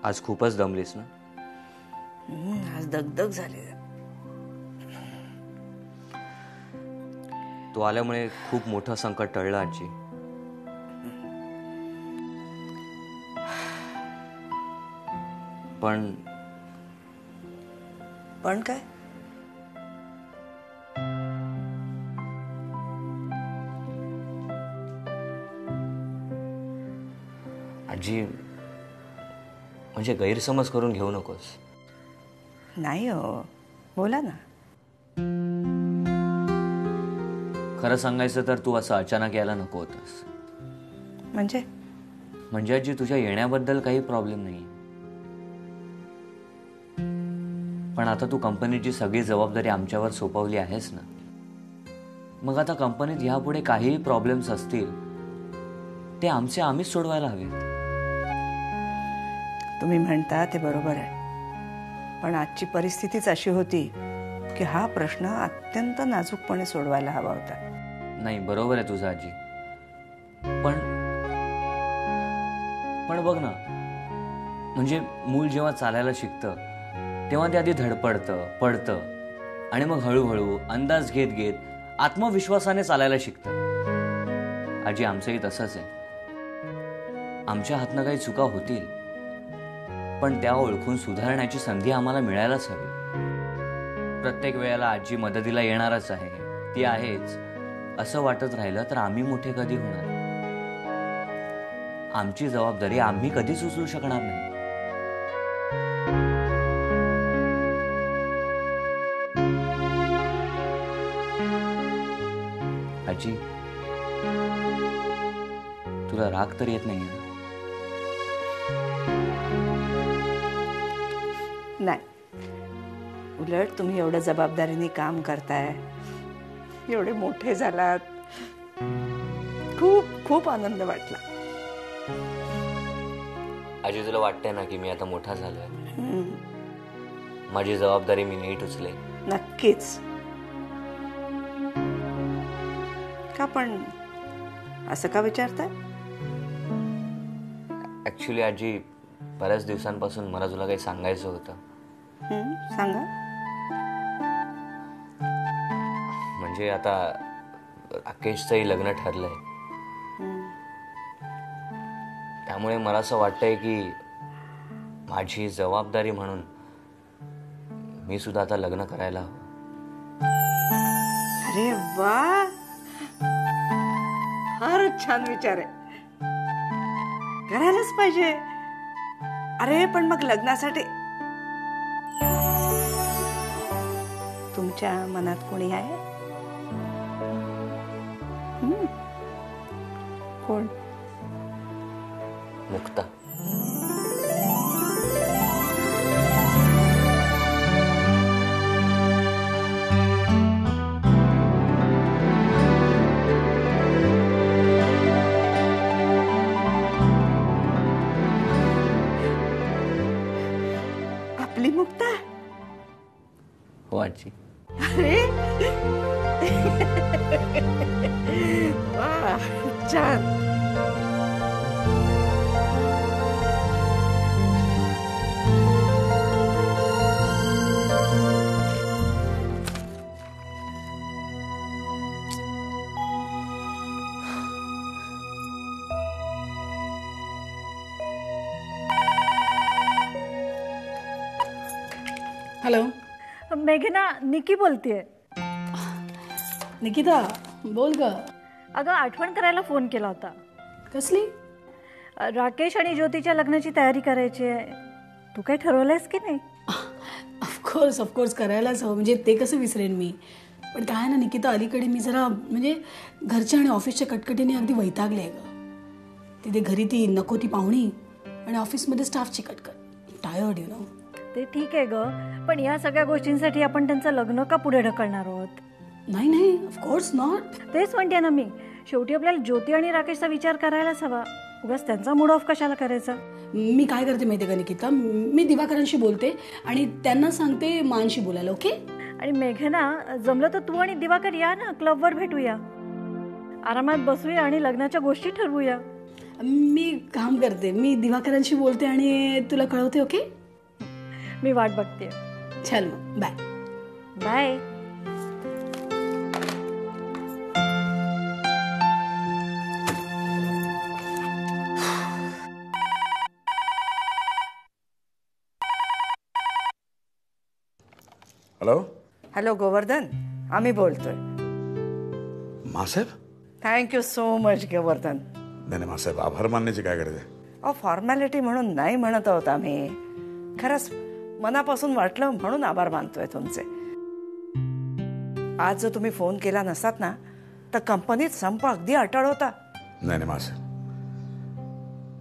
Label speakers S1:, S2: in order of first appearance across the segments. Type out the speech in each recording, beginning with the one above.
S1: आज खूपच दमलीस ना?
S2: आज दगदग झाली.
S1: तू आल्यामुळे खूप मोठं संकट टळलं आजी. पण
S2: काय?
S1: आजी, म्हणजे गैरसमज करून घेऊ नकोस.
S2: नाही हो, बोला ना.
S1: खरं सांगायचं तर तू असं अचानक यायला नको होतंस. म्हणजे आजी, तुझ्या येण्याबद्दल काही प्रॉब्लेम नाही, पण आता तू कंपनीची सगळी जबाबदारी आमच्यावर सोपवली आहेस ना. मग आता कंपनीत यापुढे काहीही प्रॉब्लेम्स असतील ते आम्हीच सोडवायला हवेत.
S2: तुम्ही म्हणता ते बरोबर आहे, पण आजची परिस्थितीच अशी होती की हा प्रश्न अत्यंत नाजूकपणे सोडवायला हवा होता.
S1: नाही, बरोबर आहे तुझं आजी, पण बघ ना, म्हणजे मूल जेव्हा चालायला शिकतं तेव्हा ते आधी धडपडतं, पडतं आणि मग हळूहळू अंदाज घेत घेत आत्मविश्वासाने चालायला शिकतं. आजी, आमचंही तसंच आहे. आमच्या हातनं काही चुका होतील, पण त्या ओळखून सुधारण्याची संधी आम्हाला मिळायलाच हवी. प्रत्येक वेळेला आजी मदतीला येणारच आहे, ती आहेच असं वाटत राहिलं तर आम्ही मोठे कधी होणार? आमची जबाबदारी आम्ही कधीच उचलू शकणार नाही. आजी, तुला राग तर येत नाही ना?
S2: नाही, उलट तुम्ही एवढं जबाबदारीने काम करताय, एवढे मोठे झालात, खूप खूप आनंद वाटला.
S1: आजी, तुला वाटतंय ना की मी आता मोठा झालोय? माझी जबाबदारी मी नीट उचले?
S2: नक्कीच. का पण असं का विचारताय?
S1: ऍक्च्युली आजी, बऱ्याच दिवसांपासून मला तुला काही सांगायचं होतं.
S2: सांगा.
S1: म्हणजे आता राकेशचंही लग्न ठरलंय, त्यामुळे मला असं वाटतंय की माझी जबाबदारी म्हणून मी सुद्धा आता लग्न करायला हवं.
S2: अरे वा, फारच छान विचार आहे. करायलाच पाहिजे. अरे पण मग लग्नासाठी तुमच्या मनात कोणी आहे? कोण?
S1: मुक्ता.
S2: आपली मुक्ता?
S1: हो आजी.
S2: अरे वा, छान.
S3: हॅलो
S4: मेघना, निकी बोलतेय.
S3: निकिता बोल ग.
S4: अगं, आठवण करायला फोन केला होता.
S3: कसली?
S4: राकेश आणि ज्योतीच्या लग्नाची तयारी करायची आहे. तू काय ठरवलंयस की नाही?
S3: ऑफकोर्स करायलाच हवं, म्हणजे ते कसं विसरेन मी. पण काय ना निकिता, अलीकडे मी जरा म्हणजे घरच्या आणि ऑफिसच्या कटकटीने अगदी वैतागले आहे ग. तिथे घरी ती नको ती पाहुणी आणि ऑफिसमध्ये स्टाफची कटकट. Tired, you know.
S4: ते ठीक आहे ग, पण या सगळ्या गोष्टींसाठी आपण त्यांचं लग्न का पुढे ढकलणार आहोत?
S3: नाही, ऑफकोर्स नॉट.
S4: तेच म्हणते ना मी. शेवटी आपल्याला ज्योती आणि राकेशचा विचार करायलाच हवा. उगाच त्यांचा मूड ऑफ कशाला करायचा?
S3: मी काय करते माहितीये का निकिता, मी दिवाकरांशी बोलते आणि त्यांना सांगते मानशी बोलायला. ओके?
S4: आणि मेघना, जमलं तर तू आणि दिवाकर या ना, क्लबवर भेटूया, आरामात बसूया आणि लग्नाच्या गोष्टी ठरवूया.
S3: मी काम करते, मी दिवाकरांशी बोलते आणि तुला कळवते. ओके,
S4: मी वाट बघते.
S3: चल मग, bye
S4: bye.
S5: Hello.
S2: Hello Govardhan, आम्ही बोलतोय.
S5: मासाहेब?
S2: Thank you so much Govardhan.
S5: नाही नाही मासाहेब, आभार मानण्याची काय गरज आहे?
S2: अहो फॉर्मॅलिटी म्हणून नाही म्हणत आहोत आम्ही, खरंच मनापासून वाटलं म्हणून आभार मानतोय तुमचे. आज जर तुम्ही फोन केला नसतात ना तर कंपनीत संप अगदी अटळ होता.
S5: नाही नाही मासाहेब,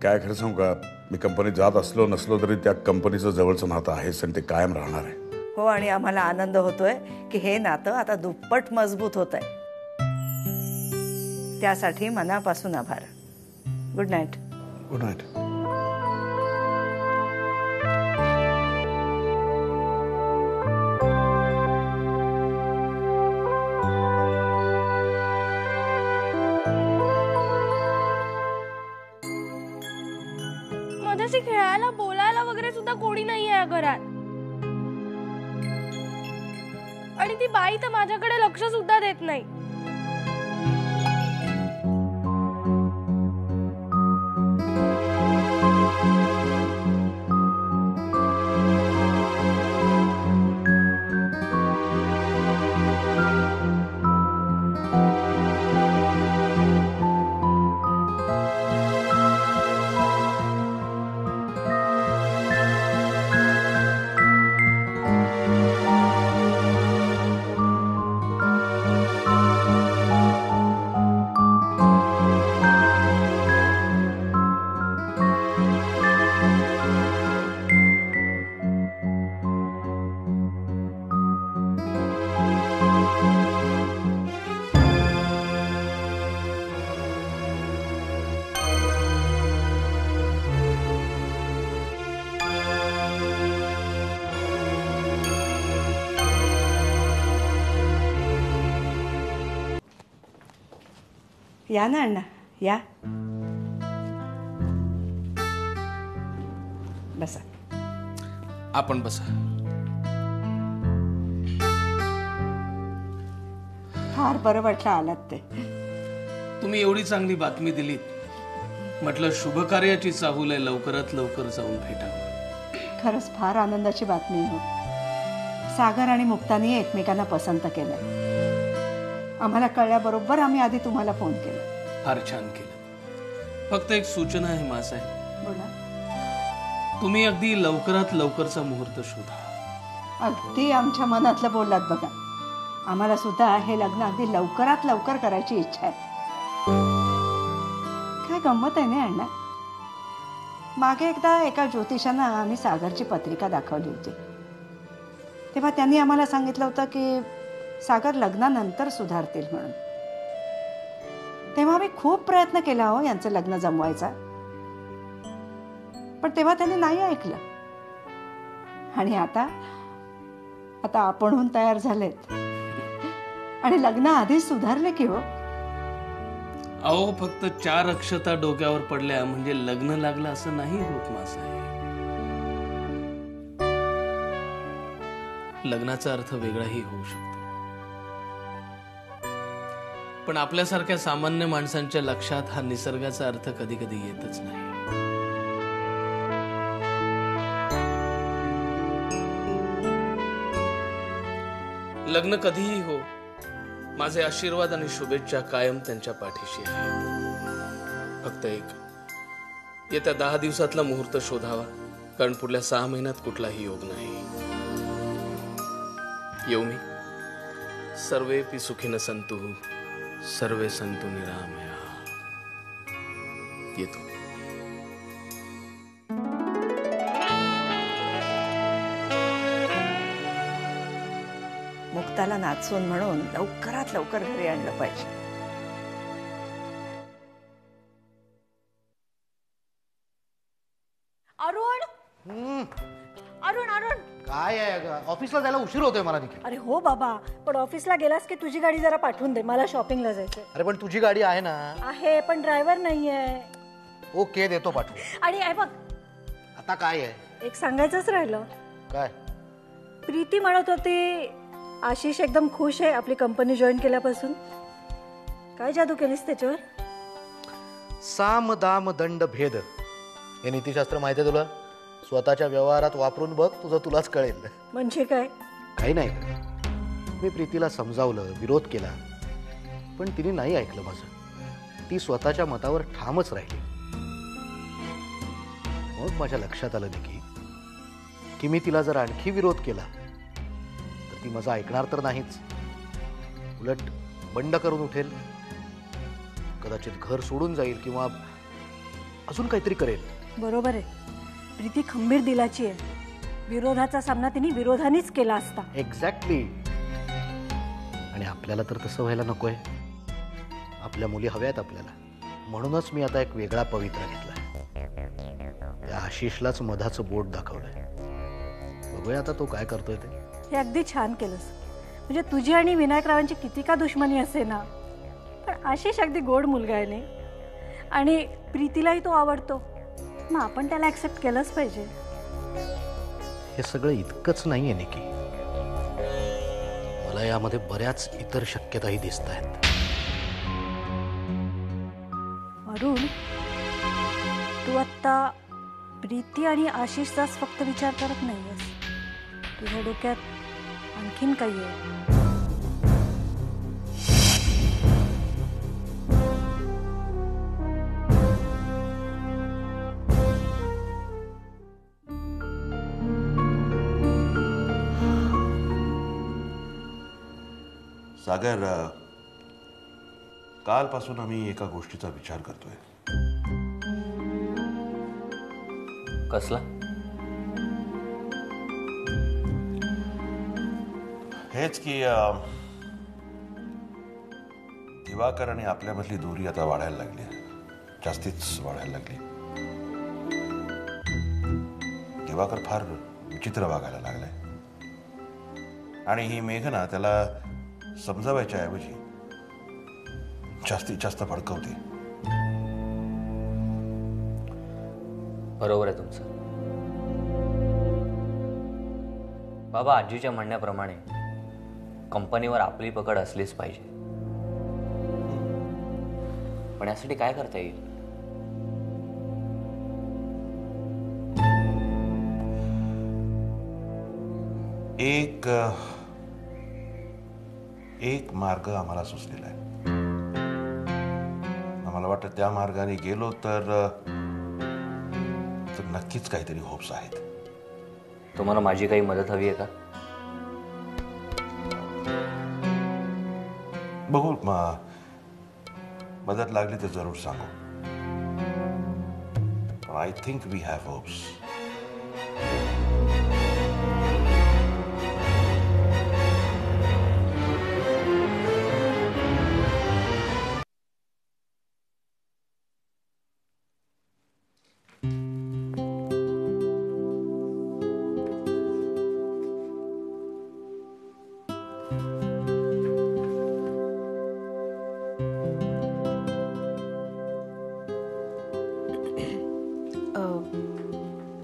S5: काय खरं सांगू का, मी कंपनीत जात असलो नसलो तरी त्या कंपनीचं जवळचं नातं आहेच आणि ते कायम राहणार आहे.
S2: हो, आणि आम्हाला आनंद होतोय की हे नातं आता दुप्पट मजबूत होत आहे. त्यासाठी मनापासून आभार. Good night.
S5: Good night.
S6: माझ्याशी खेळायला बोलायला वगैरे सुद्धा कोणी नाही आहे घरात. आणि ती बाई तर माझ्याकडे लक्ष सुद्धा देत नाही.
S2: या ना अण्णा, या बसा.
S7: आपण बसा.
S2: फार बरं वाटलं आलात ते.
S7: तुम्ही एवढी चांगली बातमी दिलीत, म्हटलं शुभ कार्याची चाहूल आहे, लवकरात लवकर जाऊन भेटावं.
S2: खरंच फार आनंदाची बातमी हो. सागर आणि मुक्तानी एकमेकांना पसंत केलं. आम्हाला कळल्याबरोबर आम्ही आधी तुम्हाला फोन केला.
S7: फार छान केलं. फक्त एक सूचना आहे मासाहेब,
S2: बोला.
S7: तुम्ही अगदी लवकरात लवकरचा मुहूर्त शोधा.
S2: अगदी आमच्या मनातलं बोललात बघा. आम्हाला सुद्धा हे लग्न अगदी लवकरात लवकर करायची इच्छा आहे. काय गंमत आहे ना अण्णा, मागे एकदा एका ज्योतिषांना आम्ही सागरची पत्रिका दाखवली होती. तेव्हा त्यांनी आम्हाला सांगितलं होतं की सागर लग्नानंतर सुधारतील म्हणून. तेव्हा आम्ही खूप प्रयत्न केला हो यांचं लग्न जमवायचा, पण तेव्हा त्यांनी नाही ऐकलं. आणि आता आपणहून तयार झालेत आणि लग्न आधीच सुधारले की हो.
S7: अहो फक्त 4 अक्षता डोक्यावर पडल्या म्हणजे लग्न लागलं असं नाही होत मासाहेब. लग्नाचा अर्थ वेगळाही होऊ शकतो, पण आपल्यासारख्या सामान्य माणसांच्या लक्षात हा निसर्गाचा अर्थ कधी कधी येतच नाही. लग्न कधीही हो, माझे आशीर्वाद आणि शुभेच्छा कायम त्यांच्या पाठीशी आहेत. फक्त एक, येत्या 10 दिवसातला मुहूर्त शोधावा, कारण पुढल्या 6 महिन्यात कुठलाही योग नाही. येऊ मी. सर्वेपि सुखिनः सन्तु, सर्वे सन्तु निरामया. येतो.
S2: मुक्ताला नाचून म्हणून लवकरात लवकर घरी आणलं पाहिजे.
S6: अरुण, अरुण, अरुण,
S8: काय आहे अगं, ऑफिसला जायला उशीर होतोय मला देखील.
S4: अरे हो बाबा, पण ऑफिसला गेलास की तुझी गाडी जरा पाठवून दे, मला शॉपिंगला जायचंय.
S8: अरे पण तुझी गाडी आहे ना.
S4: आहे पण ड्रायव्हर नाहीये.
S8: ओके देतो पाठवून.
S4: आणि बघ,
S8: आता काय आहे?
S4: एक सांगायचंच राहिलं.
S8: काय?
S4: प्रीती म्हणत होती आशिष एकदम खुश आहे आपली कंपनी जॉईन केल्यापासून. काय जादू केलीस त्याच्यावर?
S8: साम दाम दंड भेद हे नीतिशास्त्र माहिती आहे तुला? स्वतःच्या व्यवहारात वापरून बघ, तुझं तुलाच कळेल.
S4: म्हणजे काय?
S8: काही नाही. मी प्रीतीला समजावलं, विरोध केला, पण तिने नाही ऐकलं माझं. ती स्वतःच्या मतावर ठामच राहिली. मग माझ्या लक्षात आलं निकी की मी तिला जर आणखी विरोध केला तर ती माझं ऐकणार तर नाहीच, उलट बंड करून उठेल, कदाचित घर सोडून जाईल किंवा अजून काहीतरी करेल.
S4: बरोबर आहे. प्रीती खंबीर दिलाची आहे. विरोधाचा सामना तिने विरोधानेच केला असता.
S8: एक्झॅक्टली. आणि आपल्याला तर तसं व्हायला नकोय. आपल्या मुली हव्यात आपल्याला. म्हणूनच मी आता एक वेगळा पवित्रा घेतला. त्या आशिषलाच मधाचं बोट दाखवलंय. बघूया आता तो काय करतोय ते.
S4: हे अगदी छान केलंस. म्हणजे तुझी आणि विनायकरावांची किती का दुश्मनी असे ना, पण आशिष अगदी गोड मुलगा आहे नाही, आणि प्रीतीलाही तो आवडतो. मग आपण त्याला ऍक्सेप्ट केलंच पाहिजे.
S8: हे सगळं इतकंच नाहीये निकी. मला यामध्ये बऱ्याच इतर शक्यताही दिसत आहेत.
S4: अरुण, तू आत्ता प्रीती आणि आशिषचाच फक्त विचार करत नाहीयेस. तुझ्या डोक्यात आणखीन काही आहे.
S5: सागर, कालपासून आम्ही एका गोष्टीचा विचार करतोय.
S1: कसला?
S5: हेच की दिवाकर आणि आपल्यामधली दूरी आता वाढायला लागली, जास्तीच वाढायला लागली. दिवाकर फार विचित्र वागायला लागलाय आणि ही मेघना त्याला समजावायच्या ऐवजी जास्तीत जास्त भडकवते.
S1: बरोबर आहे तुमचं. बाबा, आजीच्या म्हणण्याप्रमाणे कंपनीवर आपली पकड असलीच पाहिजे. पण यासाठी काय करता येईल?
S5: एक मार्ग आम्हाला सुचलेला आहे. आम्हाला वाटतं त्या मार्गाने गेलो तर नक्कीच काहीतरी होप्स आहेत.
S1: तुम्हाला माझी काही मदत हवी आहे का?
S5: बघू, मदत लागली तर जरूर सांगू. पण I think we have hopes.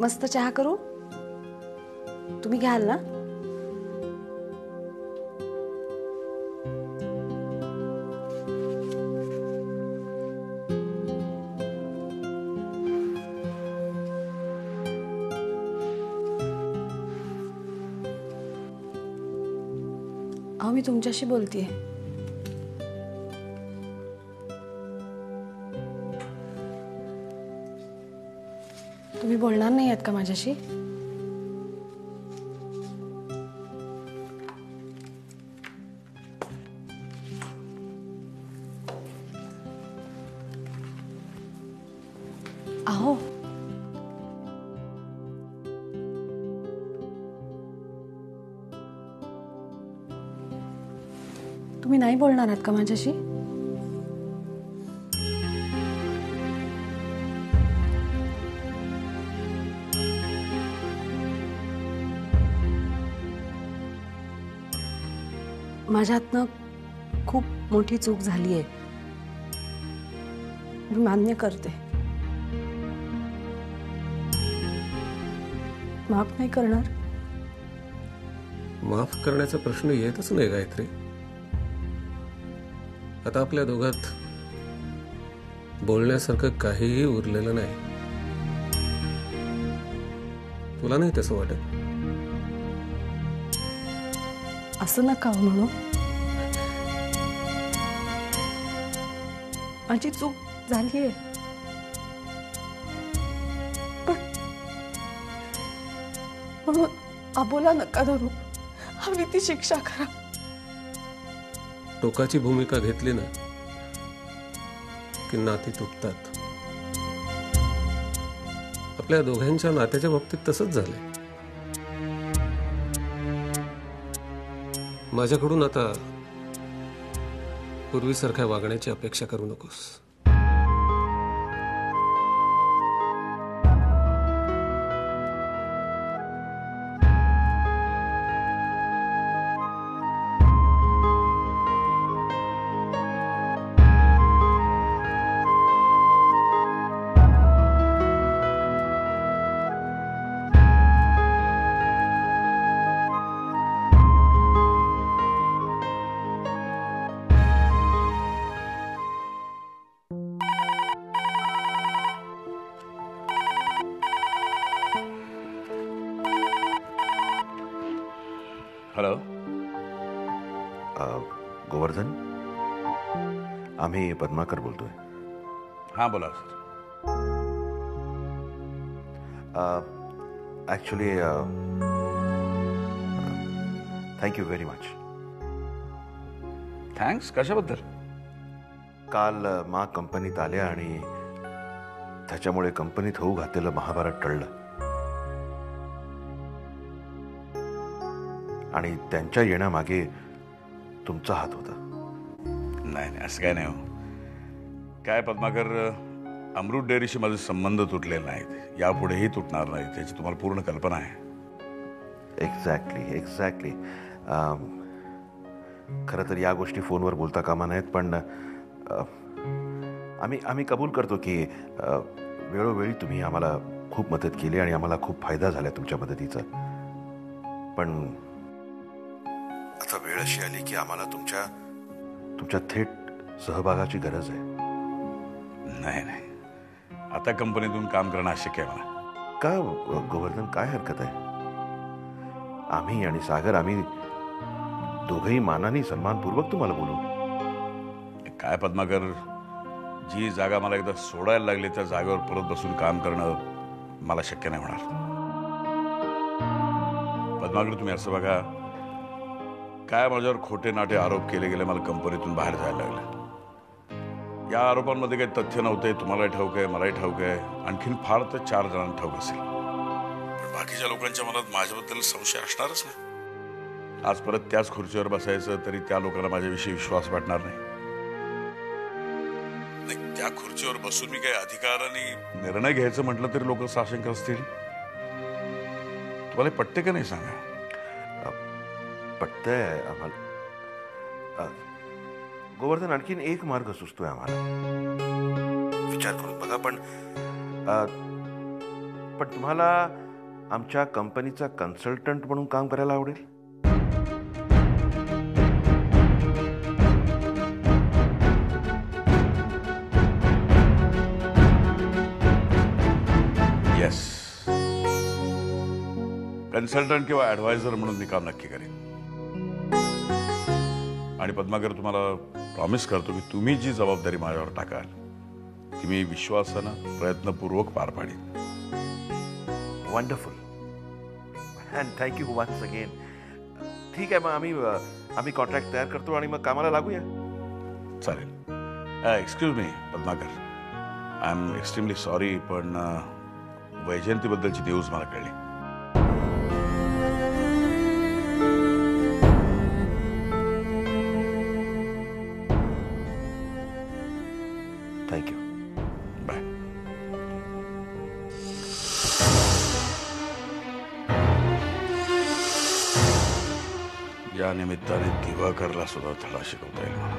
S9: मस्त चहा करू? तुम्ही घ्याल ना? अहो, मी तुमच्याशी बोलतेय. तुम्ही बोलणार नाही आहेत का माझ्याशी? अहो, तुम्ही नाही बोलणार आहात का माझ्याशी? माझ्या हातनं खूप मोठी चूक झाली आहे, मी मान्य करते. माफ नाही करणार?
S10: माफ करण्याचा प्रश्न येतच नाही गायत्री. आता आपल्या दोघात बोलण्यासारखं काहीही उरलेलं नाही. तुला नाही तसं वाटत?
S9: असं नका म्हणू. माझी चूक झालीये, पण म्हणून अबोला नका धरू. हवी ती शिक्षा करा.
S10: टोकाची भूमिका घेतली ना की नाती तुटतात. आपल्या दोघांच्या नात्याच्या बाबतीत तसंच झालंय. माझ्याकडून आता पूर्वीसारख्या वागण्याची अपेक्षा करू नकोस.
S5: हॅलो.
S8: गोवर्धन, आम्ही पद्माकर बोलतोय.
S5: हां बोला sir.
S8: Actually thank you very much.
S5: Thanks कशाबद्दल?
S8: काल मा कंपनीत आल्या आणि त्याच्यामुळे कंपनीत होऊ घातलेलं महाभारत टळलं. आणि त्यांच्या येण्यामागे तुमचा हात होता.
S5: नाही नाही, असं काय नाही हो. काय पद्माकर, अमृत डेअरीशी माझे संबंध तुटलेले नाहीत, यापुढेही तुटणार नाहीत, याची तुम्हाला पूर्ण कल्पना आहे.
S8: एक्झॅक्टली. खरं तर या गोष्टी फोनवर बोलता कामा नाहीत, पण आम्ही कबूल करतो की वेळोवेळी तुम्ही आम्हाला खूप मदत केली आणि आम्हाला खूप फायदा झाला तुमच्या मदतीचा. पण आता वेळ अशी आली की आम्हाला तुमच्या थेट सहभागाची गरज आहे.
S5: नाही नाही, आता कंपनीतून काम करणं अशक्य आहे मला.
S8: का गोवर्धन, काय हरकत आहे? आम्ही आणि सागर, आम्ही दोघंही मानाने सन्मानपूर्वक तुम्हाला बोलू.
S5: काय पद्माकर, जी जागा मला एकदा सोडायला लागली त्या जागेवर परत बसून काम करणं मला शक्य नाही होणार. पद्माकर, तुम्ही असं बघा, काय माझ्यावर खोटे नाटे आरोप केले गेले, मला कंपनीतून बाहेर जायला लागले. या आरोपांमध्ये काही तथ्य नव्हते. तुम्हालाही ठाऊक आहे, मलाही ठाऊक आहे, आणखीन फार तर 4 जणांना ठाऊक असेल. पण बाकीच्या लोकांच्या मनात माझ्याबद्दल संशय असणारच ना. आज परत त्याच खुर्चीवर बसायचं तरी त्या लोकांना माझ्याविषयी विश्वास वाटणार नाही. त्या खुर्चीवर बसून मी काही अधिकाराने निर्णय घ्यायचं म्हटलं तरी लोक साशंक असतील. तुम्हाला पटते का नाही सांगा?
S8: पटतंय आम्हाला. गोवर्धन, आणखीन एक मार्ग सुचतोय आम्हाला. विचार करून बघा. पण तुम्हाला आमच्या कंपनीचा कन्सल्टंट म्हणून काम करायला आवडेल?
S5: येस, कन्सल्टंट किंवा ॲडवायझर म्हणून मी काम नक्की करेन. आणि पद्माकर, तुम्हाला प्रॉमिस करतो की तुम्ही जी जबाबदारी माझ्यावर टाकाल ती मी विश्वासानं प्रयत्नपूर्वक पार पाडीन.
S8: Wonderful and thank you once again. ठीक आहे, मग आम्ही कॉन्ट्रॅक्ट तयार करतो आणि मग कामाला लागूया.
S5: चालेल. Excuse me Padmakar, I am extremely sorry, पण वैजयंतीबद्दलची न्यूज मला कळली.
S8: थँक्यू.
S5: बाय. या निमित्ताने दिवाकरला सुद्धा धडा शिकवता येईल मला.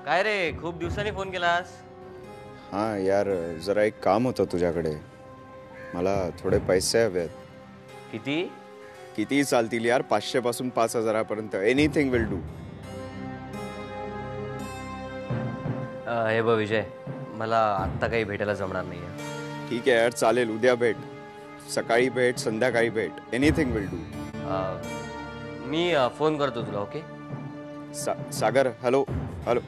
S1: काय रे, खूप दिवसांनी फोन केलास?
S11: हां यार, जरा एक काम होतं तुझ्याकडे. मला थोडे पैसे हवेत.
S1: किती?
S11: किती चालतील यार, 500 पासून 5,000 पर्यंत. Anything will do.
S1: हे बघ विजय, मला आत्ता काही भेटायला जमणार नाही.
S11: ठीक आहे यार, चालेल. उद्या भेट, सकाळी भेट, संध्याकाळी भेट. Anything will do.
S1: Me phone करतो तुला. ओके
S11: सागर, हॅलो हॅलो.